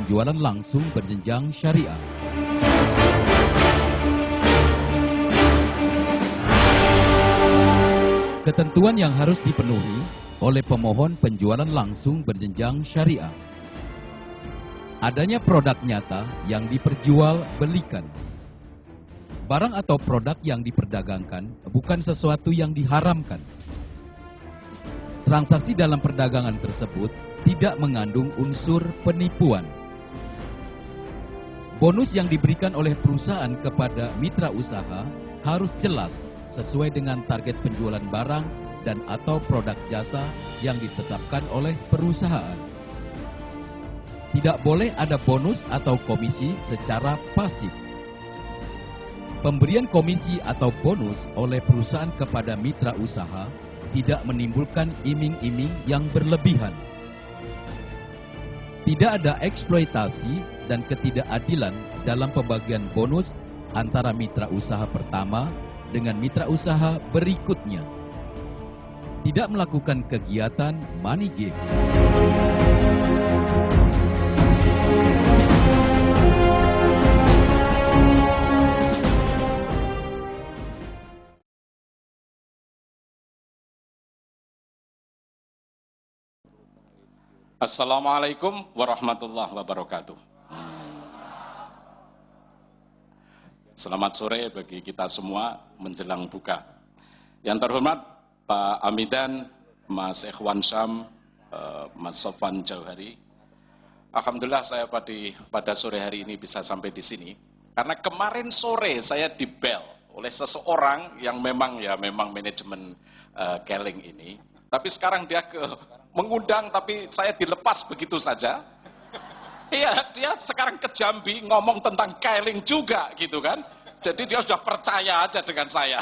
penjualan langsung berjenjang syariah. Ketentuan yang harus dipenuhi oleh pemohon penjualan langsung berjenjang syariah. Adanya produk nyata yang diperjualbelikan. Barang atau produk yang diperdagangkan bukan sesuatu yang diharamkan. Transaksi dalam perdagangan tersebut tidak mengandung unsur penipuan. Bonus yang diberikan oleh perusahaan kepada mitra usaha harus jelas sesuai dengan target penjualan barang dan atau produk jasa yang ditetapkan oleh perusahaan. Tidak boleh ada bonus atau komisi secara pasif. Pemberian komisi atau bonus oleh perusahaan kepada mitra usaha tidak menimbulkan iming-iming yang berlebihan. Tidak ada eksploitasi dan ketidakadilan dalam pembagian bonus antara mitra usaha pertama dengan mitra usaha berikutnya. Tidak melakukan kegiatan money game. Assalamualaikum warahmatullahi wabarakatuh. Selamat sore bagi kita semua menjelang buka. Yang terhormat Pak Amidan, Mas Ikhwan Syam, Mas Sofwan Jauhari. Alhamdulillah saya pada sore hari ini bisa sampai di sini. Karena kemarin sore saya dibel oleh seseorang yang memang manajemen Keling ini. Tapi sekarang dia mengundang, tapi saya dilepas begitu saja. Iya, dia sekarang ke Jambi ngomong tentang Keling juga gitu kan. Jadi dia sudah percaya aja dengan saya.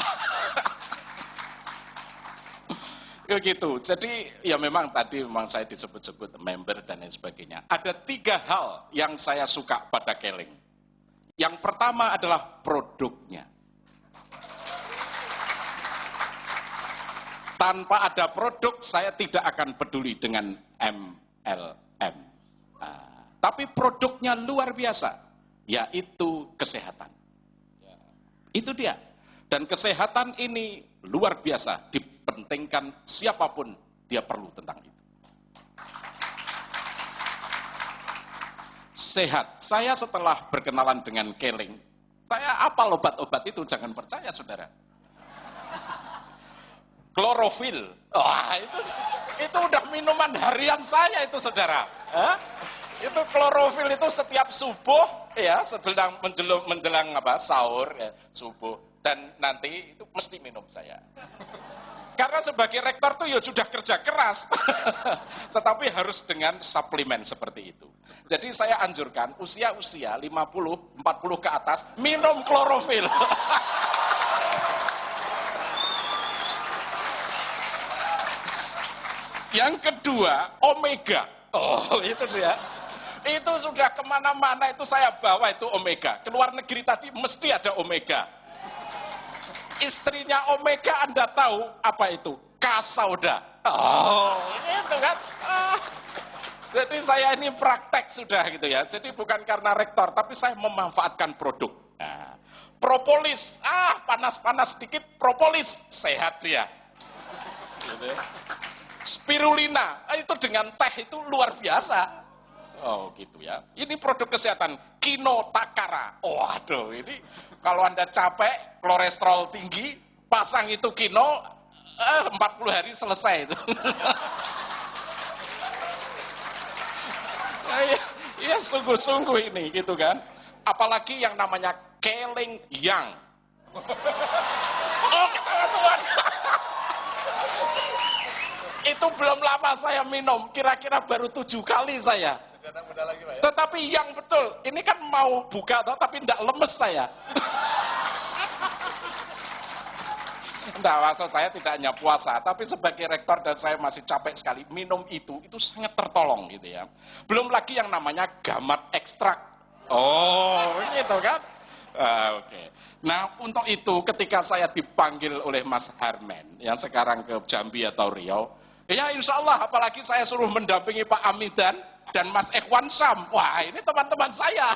Gitu. Jadi ya memang tadi saya disebut-sebut member dan lain sebagainya. Ada 3 hal yang saya suka pada Keling. Yang pertama adalah produknya. Tanpa ada produk, saya tidak akan peduli dengan MLM. Tapi produknya luar biasa, yaitu kesehatan. Itu dia. Dan kesehatan ini luar biasa, dipentingkan siapapun dia perlu tentang itu. Sehat. Saya setelah berkenalan dengan Keling, saya apal obat-obat itu, jangan percaya saudara. Klorofil, wah itu udah minuman harian saya itu saudara. Itu klorofil itu setiap subuh ya, sebelum menjelang sahur ya, subuh, dan nanti itu mesti minum saya. Karena sebagai rektor tuh ya sudah kerja keras, tetapi harus dengan suplemen seperti itu. Jadi saya anjurkan usia-usia 50, 40 ke atas minum klorofil. Yang kedua, omega. Oh, itu dia. Itu sudah kemana-mana, itu saya bawa itu omega. Keluar negeri tadi mesti ada omega. Istrinya omega Anda tahu apa itu? Kasauda. Oh, itu kan. Jadi saya ini praktek sudah gitu ya. Jadi bukan karena rektor, tapi saya memanfaatkan produk. Nah, propolis, panas-panas sedikit, propolis, sehat dia. Gitu ya. Spirulina, itu dengan teh itu luar biasa. Oh gitu ya. Ini produk kesehatan, Kino Takara. Oh aduh, ini kalau Anda capek, kolesterol tinggi, pasang itu Kino, 40 hari selesai itu. Iya sungguh-sungguh ini gitu kan. Apalagi yang namanya Keling Yang. Oh ketawa semua. Itu belum lama saya minum, kira-kira baru 7 kali saya. Lagi, Pak, ya? Tetapi yang betul, ini kan mau buka tapi tidak lemes saya. Nah, maksud saya tidak hanya puasa, tapi sebagai rektor dan saya masih capek sekali, minum itu sangat tertolong gitu ya. Belum lagi yang namanya gamat ekstrak. Oh, gitu kan? Oke. Nah, untuk itu ketika saya dipanggil oleh Mas Harmen, yang sekarang ke Jambi atau Riau, ya insya Allah, apalagi saya suruh mendampingi Pak Amidan, dan Mas Ikhwan Syam. Wah, ini teman-teman saya.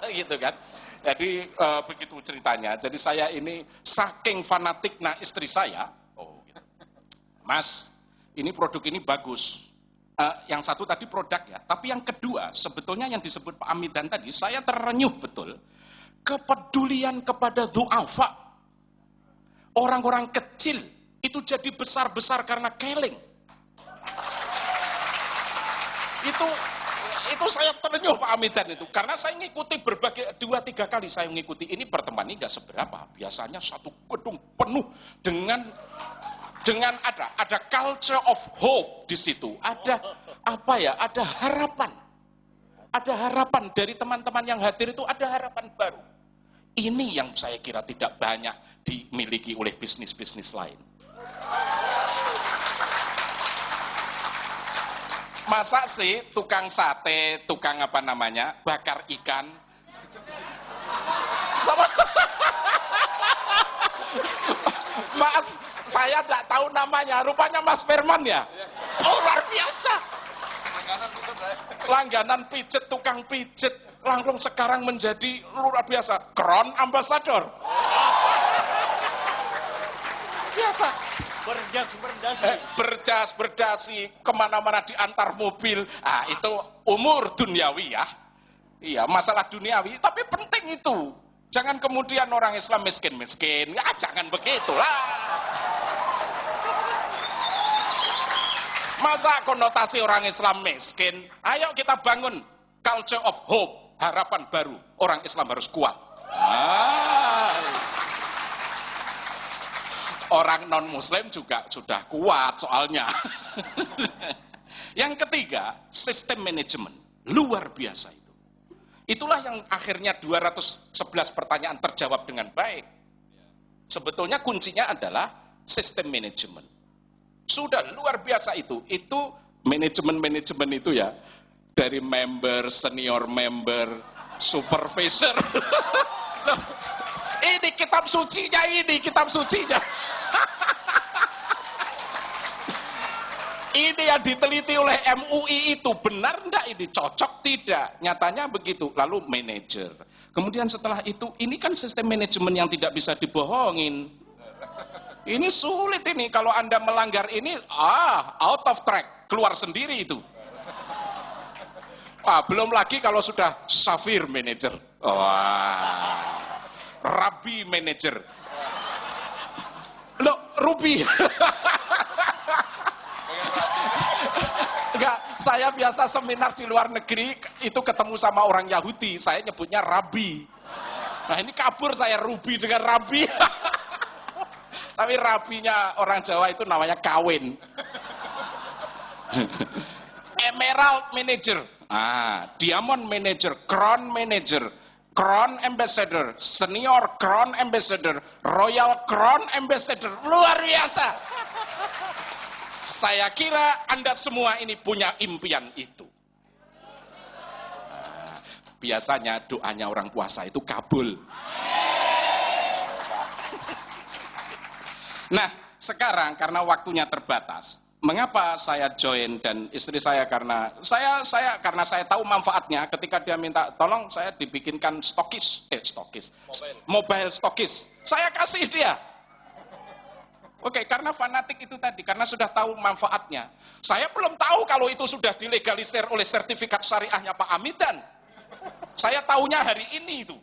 Gitu kan. Jadi begitu ceritanya. Jadi saya ini saking fanatiknya istri saya. Oh, gitu. Mas, ini produk ini bagus. Yang satu tadi produk ya. Tapi yang kedua, sebetulnya yang disebut Pak Amidan tadi, saya terenyuh betul. Kepedulian kepada du'afa. Orang-orang kecil itu jadi besar-besar karena keling. Itu saya terenyuh Pak Amidan itu, karena saya ngikuti berbagai 2-3 kali saya mengikuti ini pertemuan ini nggak seberapa, biasanya satu gedung penuh dengan ada culture of hope di situ, ada harapan dari teman-teman yang hadir itu, ada harapan baru. Ini yang saya kira tidak banyak dimiliki oleh bisnis-bisnis lain. Masa sih tukang sate, tukang bakar ikan. Sama. Mas, saya tidak tahu namanya, rupanya Mas Firman ya? Oh, luar biasa. Langganan pijet, tukang pijet, langsung sekarang menjadi luar biasa. Crown Ambassador. Biasa. Berjas berdasi kemana-mana diantar mobil. Itu umur duniawi ya. Iya, masalah duniawi, tapi penting itu. Jangan kemudian orang Islam miskin-miskin. Ya, jangan begitulah. Masa konotasi orang Islam miskin? Ayo kita bangun culture of hope, harapan baru. Orang Islam harus kuat. Orang non-muslim juga sudah kuat soalnya. Yang ketiga, sistem manajemen. Luar biasa itu. Itulah yang akhirnya 211 pertanyaan terjawab dengan baik. Sebetulnya kuncinya adalah sistem manajemen. Sudah luar biasa itu. Itu manajemen itu ya. Dari member, senior member, supervisor. Ini kitab sucinya. Ini yang diteliti oleh MUI itu, benar enggak ini? Cocok tidak? Nyatanya begitu. Lalu manajer. Kemudian setelah itu, ini kan sistem manajemen yang tidak bisa dibohongin. Ini sulit ini, kalau Anda melanggar ini, out of track, keluar sendiri itu. Belum lagi kalau sudah Safir manajer. Rabi manajer. Loh, Ruby. Enggak, saya biasa seminar di luar negeri, itu ketemu sama orang Yahudi, saya nyebutnya Rabi. Nah ini kabur saya Ruby dengan Rabi. Tapi Rabinya orang Jawa itu namanya kawin. Emerald manager, Diamond manager, Crown manager, Crown ambassador, senior Crown ambassador, Royal Crown ambassador, luar biasa. Saya kira Anda semua ini punya impian itu. Biasanya doanya orang puasa itu kabul. Nah, sekarang karena waktunya terbatas, mengapa saya join dan istri saya karena saya tahu manfaatnya ketika dia minta tolong saya dibikinkan mobile stokis. Saya kasih dia. Oke, karena fanatik itu tadi, karena sudah tahu manfaatnya. Saya belum tahu kalau itu sudah dilegalisir oleh sertifikat syariahnya Pak Amidan. Saya tahunya hari ini itu.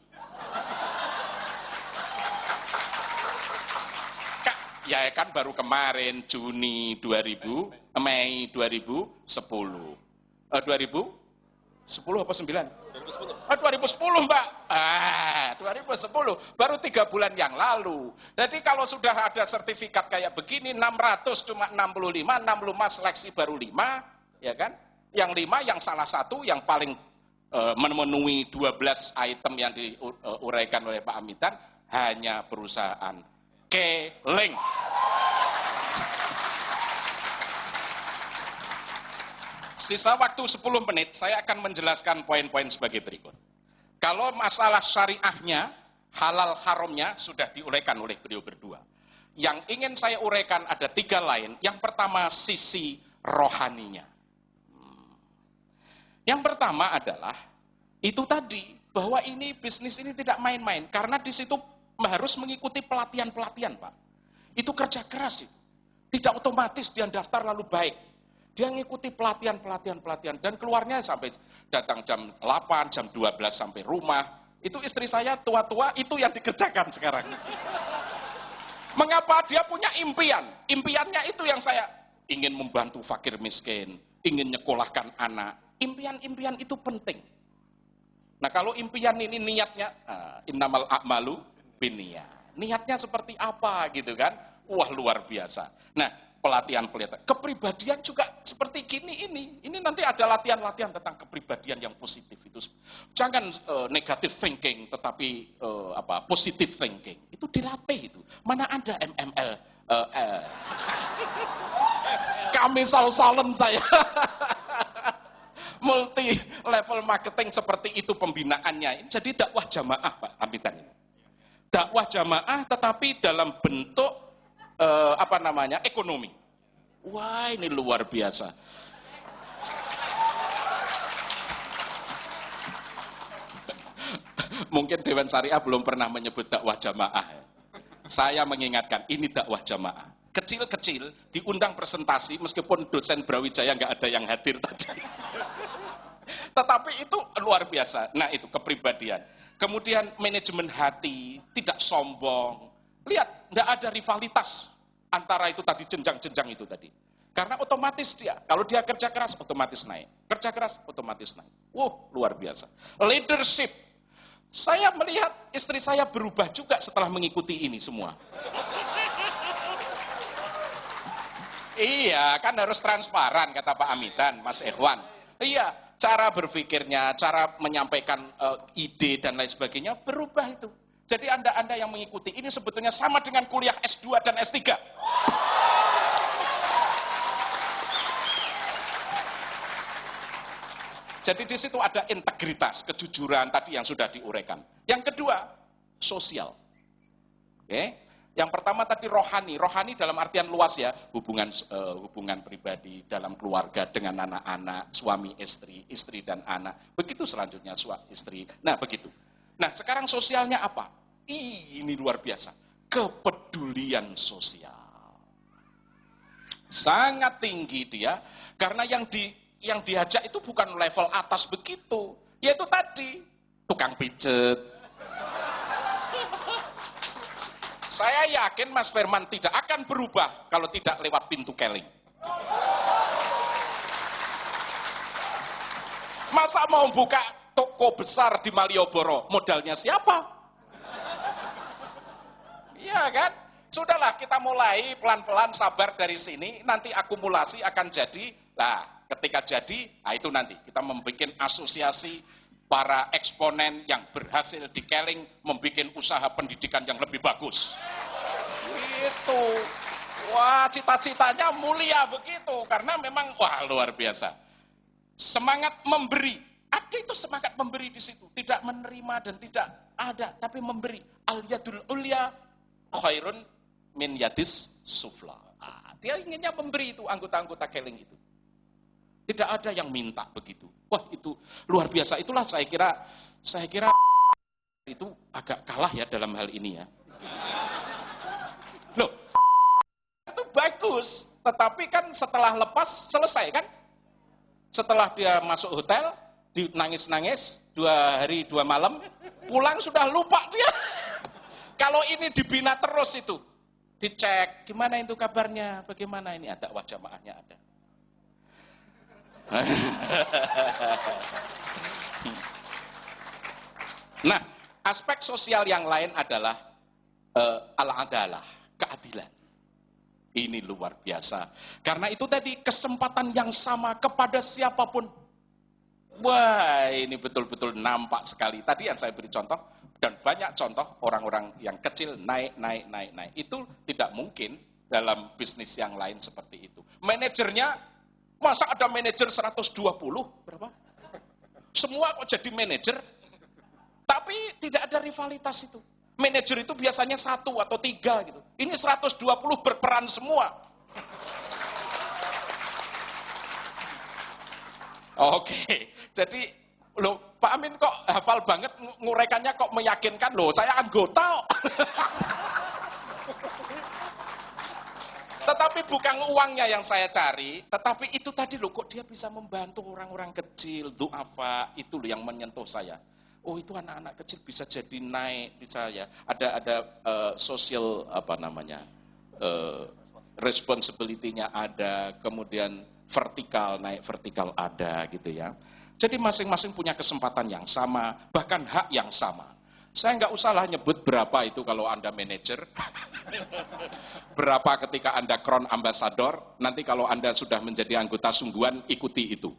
Ya kan baru kemarin Mei 2010. 2010 apa 9? 2010 Mbak. 2010 baru 3 bulan yang lalu. Jadi kalau sudah ada sertifikat kayak begini 600 cuma 65 seleksi baru 5, ya kan? Yang 5 yang salah satu yang paling memenuhi 12 item yang diuraikan oleh Pak Amidan hanya perusahaan Keling. Sisa waktu 10 menit, saya akan menjelaskan poin-poin sebagai berikut. Kalau masalah syariahnya, halal haramnya sudah diuraikan oleh beliau berdua. Yang ingin saya uraikan ada 3 lain. Yang pertama, sisi rohaninya. Yang pertama adalah itu tadi, bahwa ini bisnis ini tidak main-main, karena di situ harus mengikuti pelatihan-pelatihan, Pak. Itu kerja keras itu. Tidak otomatis dia daftar lalu baik. Dia mengikuti pelatihan, dan keluarnya sampai datang jam 8, jam 12 sampai rumah. Itu istri saya tua-tua, itu yang dikerjakan sekarang. Mengapa? Dia punya impian. Impiannya itu yang saya ingin membantu fakir miskin, ingin nyekolahkan anak. Impian-impian itu penting. Nah, kalau impian ini niatnya, innamal a'malu binniyat. Niatnya seperti apa gitu kan? Wah, luar biasa. Nah, pelatihan. Kepribadian juga seperti gini ini. Ini nanti ada latihan-latihan tentang kepribadian yang positif itu. Jangan negative thinking, tetapi positive thinking. Itu dilatih itu. Mana ada MML? Kami sal-salen saya. Multi level marketing seperti itu pembinaannya. Jadi dakwah jamaah, Pak Amidan. Dakwah jamaah tetapi dalam bentuk ekonomi. Wah, ini luar biasa. Mungkin Dewan Syariah belum pernah menyebut dakwah jamaah. Saya mengingatkan, ini dakwah jamaah. Kecil-kecil diundang presentasi meskipun dosen Brawijaya nggak ada yang hadir tadi. Tetapi itu luar biasa. Nah, itu kepribadian. Kemudian manajemen hati, tidak sombong. Lihat, nggak ada rivalitas antara itu tadi, jenjang-jenjang itu tadi. Karena otomatis dia, kalau dia kerja keras, otomatis naik. Kerja keras, otomatis naik. Luar biasa. Leadership. Saya melihat istri saya berubah juga setelah mengikuti ini semua. Iya, kan harus transparan, kata Pak Amidan, Mas Ikhwan. Iya, cara berpikirnya, cara menyampaikan ide dan lain sebagainya berubah itu. Jadi Anda yang mengikuti ini sebetulnya sama dengan kuliah S2 dan S3. Jadi di situ ada integritas, kejujuran tadi yang sudah diuraikan. Yang kedua, sosial. Oke. Yang pertama tadi rohani. Rohani dalam artian luas ya, hubungan pribadi dalam keluarga dengan anak-anak, suami istri, istri dan anak. Begitu selanjutnya suami istri. Nah, begitu. Nah, sekarang sosialnya apa? Ini luar biasa. Kepedulian sosial. Sangat tinggi dia, karena yang diajak itu bukan level atas begitu. Yaitu tadi, tukang pijet. Saya yakin Mas Firman tidak akan berubah kalau tidak lewat pintu keling. Masa mau buka toko besar di Malioboro, modalnya siapa? Iya kan? Sudahlah, kita mulai pelan-pelan, sabar dari sini, nanti akumulasi akan jadi. Nah, ketika jadi, itu nanti kita membuat asosiasi para eksponen yang berhasil di Keling membuat usaha pendidikan yang lebih bagus. Itu. Wah, cita-citanya mulia begitu, karena memang luar biasa. Semangat memberi. Ada itu semangat memberi di situ, tidak menerima dan tidak ada, tapi memberi. Al-yadul ulya khairun min yadis sufla. Dia inginnya memberi itu anggota-anggota Keling itu. Tidak ada yang minta begitu. Wah, itu luar biasa. Itulah saya kira itu agak kalah ya dalam hal ini ya. Loh, itu bagus. Tetapi kan setelah lepas selesai kan? Setelah dia masuk hotel, nangis-nangis 2 hari 2 malam, pulang sudah lupa dia. Kalau ini dibina terus itu, dicek gimana itu kabarnya, bagaimana ini, ada wajah jamaahnya ada. Nah, aspek sosial yang lain adalah al-adalah, keadilan. Ini luar biasa. Karena itu tadi kesempatan yang sama kepada siapapun. Wah, ini betul-betul nampak sekali. Tadi yang saya beri contoh, dan banyak contoh orang-orang yang kecil naik. Itu tidak mungkin dalam bisnis yang lain seperti itu. Manajernya, masa ada manajer 120, berapa? Semua kok jadi manajer, tapi tidak ada rivalitas itu. Manajer itu biasanya 1 atau 3 gitu. Ini 120 berperan semua. Oke, jadi loh Pak Amin kok hafal banget nguraikannya kok meyakinkan loh, saya anggota. Tetapi bukan uangnya yang saya cari, tetapi itu tadi loh kok dia bisa membantu orang-orang kecil, du'afa, itu loh yang menyentuh saya. Oh itu anak-anak kecil bisa jadi naik, bisa ya. Ada social apa namanya, responsibility-nya ada, kemudian vertikal, naik vertikal ada gitu ya. Jadi masing-masing punya kesempatan yang sama, bahkan hak yang sama. Saya nggak usah lah nyebut berapa itu kalau Anda manajer, berapa ketika Anda crown ambassador, nanti kalau Anda sudah menjadi anggota sungguhan, ikuti itu.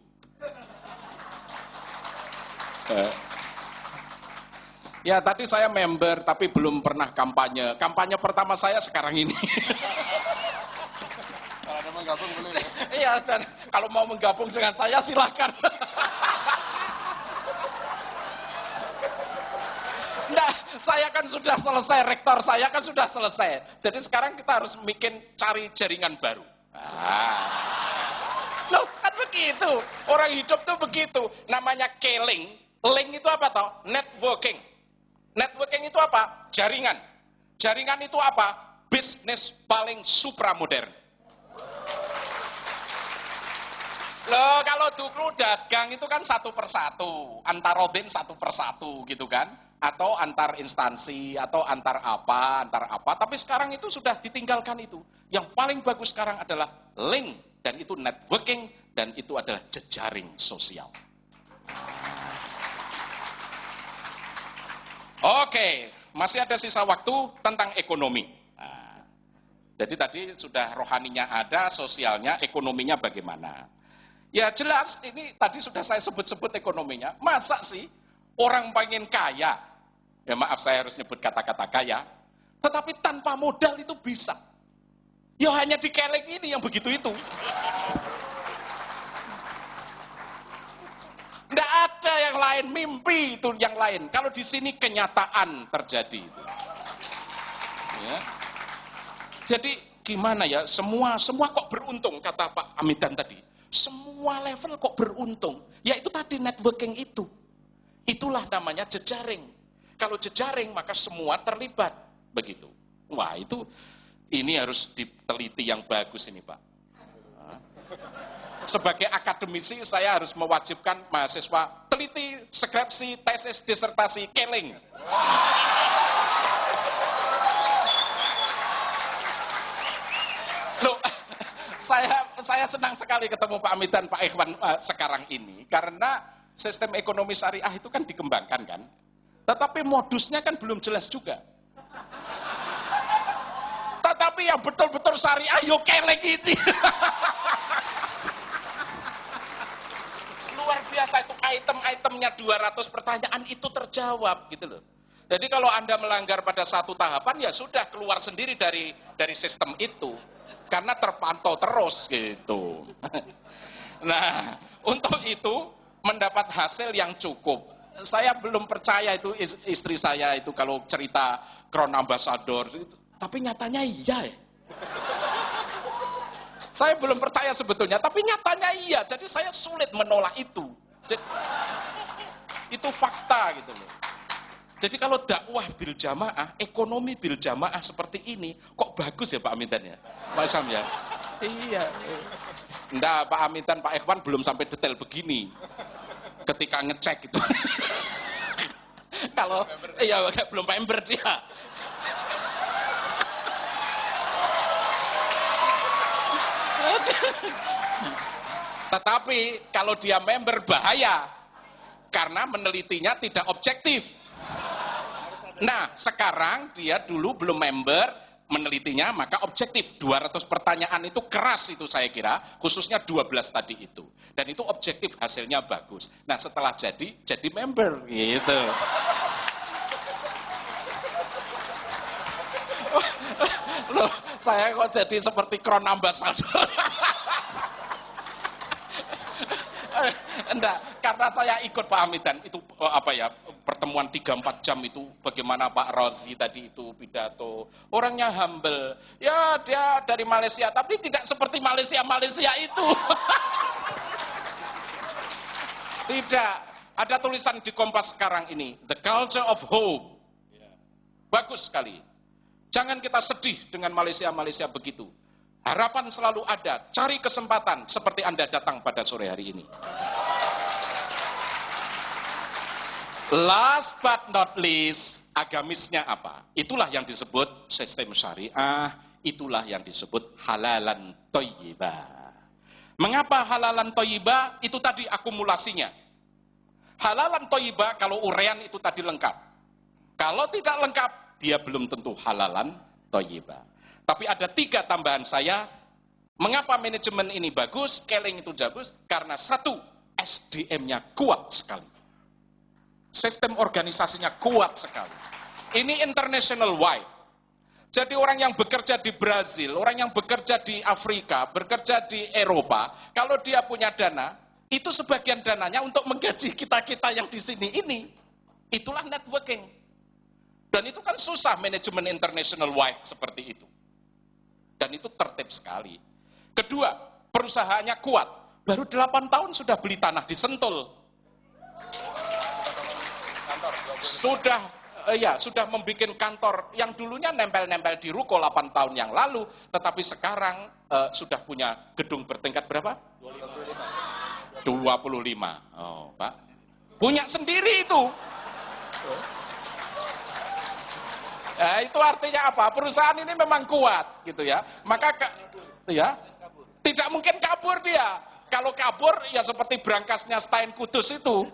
Ya tadi saya member, tapi belum pernah kampanye. Kampanye pertama saya sekarang ini. Kalau ada menggabung boleh ya? Iya, dan kalau mau menggabung dengan saya silahkan. Nah, saya kan sudah selesai, rektor saya kan sudah selesai. Jadi sekarang kita harus bikin cari jaringan baru. Loh, kan begitu. Orang hidup tuh begitu. Namanya K-link. Link itu apa toh? Networking. Networking itu apa? Jaringan. Jaringan itu apa? Bisnis paling supramodern. Loh, kalau dulu dagang itu kan satu persatu. Antar rodin satu persatu gitu kan. Atau antar instansi, atau antar apa, tapi sekarang itu sudah ditinggalkan itu. Yang paling bagus sekarang adalah link, dan itu networking, dan itu adalah jejaring sosial. Oke, masih ada sisa waktu tentang ekonomi. Nah, jadi tadi sudah rohaninya ada, sosialnya, ekonominya bagaimana. Ya jelas, ini tadi sudah saya sebut-sebut ekonominya. Masa sih orang pengen kaya, ya maaf saya harus nyebut kata-kata kaya, tetapi tanpa modal itu bisa. Ya hanya di keleng ini yang begitu itu. Tidak ada yang lain, mimpi itu yang lain. Kalau di sini kenyataan terjadi. Ya. Jadi gimana ya, semua kok beruntung, kata Pak Amidan tadi. Semua level kok beruntung. Ya itu tadi networking itu. Itulah namanya jejaring. Kalau jejaring maka semua terlibat, begitu. Wah itu, ini harus diteliti yang bagus ini Pak. Sebagai akademisi saya harus mewajibkan mahasiswa teliti, skripsi, tesis, disertasi, keling. Loh, saya senang sekali ketemu Pak Amit dan Pak Ikhwan sekarang ini, karena sistem ekonomi syariah itu kan dikembangkan kan. Tetapi modusnya kan belum jelas juga. Tetapi yang betul-betul syariah, yo keleng ini. Luar biasa itu item-itemnya 200 pertanyaan itu terjawab gitu loh. Jadi kalau Anda melanggar pada satu tahapan ya sudah keluar sendiri dari sistem itu. Karena terpantau terus gitu. Nah, untuk itu mendapat hasil yang cukup. Saya belum percaya itu istri saya itu kalau cerita crown ambassador, tapi nyatanya iya ya. Saya belum percaya sebetulnya, tapi nyatanya iya. Jadi saya sulit menolak itu. Jadi, itu fakta gitu loh. Jadi kalau dakwah bil jamaah, ekonomi bil jamaah seperti ini, kok bagus ya Pak Amintan ya? Pak Sam ya? Iya. Enggak, Pak Amintan, Pak Ikhwan belum sampai detail begini. Ketika ngecek gitu. Kalau iya belum member dia. Tetapi kalau dia member bahaya karena menelitinya tidak objektif. Nah, sekarang dia dulu belum member, menelitinya maka objektif. 200 pertanyaan itu keras itu saya kira, khususnya 12 tadi itu. Dan itu objektif, hasilnya bagus. Nah, setelah jadi member gitu. Loh, saya kok jadi seperti crown ambassador. Enggak, karena saya ikut Pak Amidan itu pertemuan 3-4 jam itu bagaimana Pak Rozi tadi itu pidato. Orangnya humble. Ya, dia dari Malaysia tapi tidak seperti Malaysia itu. Tidak. Ada tulisan di Kompas sekarang ini, The Culture of Hope. Bagus sekali. Jangan kita sedih dengan Malaysia begitu. Harapan selalu ada. Cari kesempatan seperti Anda datang pada sore hari ini. Last but not least, agamisnya apa? Itulah yang disebut sistem syariah, itulah yang disebut halalan thayyibah. Mengapa halalan thayyibah? Itu tadi akumulasinya. Halalan thayyibah kalau urean itu tadi lengkap. Kalau tidak lengkap, dia belum tentu halalan thayyibah. Tapi ada 3 tambahan saya. Mengapa manajemen ini bagus, scaling itu bagus? Karena 1, SDM-nya kuat sekali. Sistem organisasinya kuat sekali. Ini international wide. Jadi orang yang bekerja di Brazil, orang yang bekerja di Afrika, bekerja di Eropa, kalau dia punya dana, itu sebagian dananya untuk menggaji kita-kita yang di sini ini. Itulah networking. Dan itu kan susah manajemen international wide seperti itu. Dan itu tertib sekali. Kedua, perusahaannya kuat. Baru 8 tahun sudah beli tanah di Sentul. Sudah membuat kantor yang dulunya nempel-nempel di ruko 8 tahun yang lalu, tetapi sekarang sudah punya gedung bertingkat berapa? 25. Oh, Pak. Punya sendiri itu. Nah, itu artinya apa? Perusahaan ini memang kuat, gitu ya. Maka tidak mungkin kabur dia. Kalau kabur, ya seperti berangkasnya Stein Kudus itu.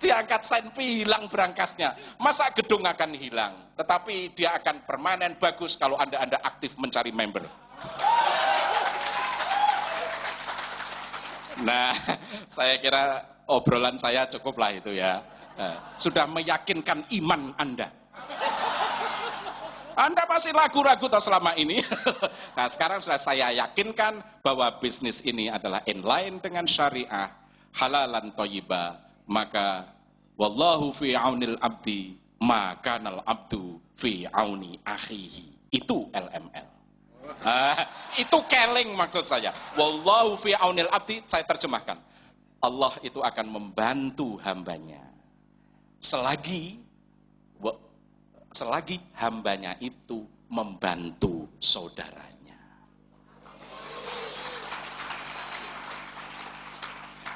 Diangkat senpi, hilang berangkasnya. Masa gedung akan hilang? Tetapi dia akan permanen bagus kalau Anda aktif mencari member. Nah, saya kira obrolan saya cukuplah itu ya. Sudah meyakinkan iman Anda. Anda masih ragu-ragu selama ini. Nah, sekarang sudah saya yakinkan bahwa bisnis ini adalah inline dengan syariah, halalan thayyibah, maka wallahu fi aunil abdi, maka nal abdu fi auni akhihi. Itu LML. Itu keling maksud saya. Wallahu fi aunil abdi, saya terjemahkan. Allah itu akan membantu hambanya. Selagi hambanya itu membantu saudaranya.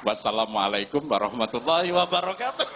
Wassalamualaikum warahmatullahi wabarakatuh.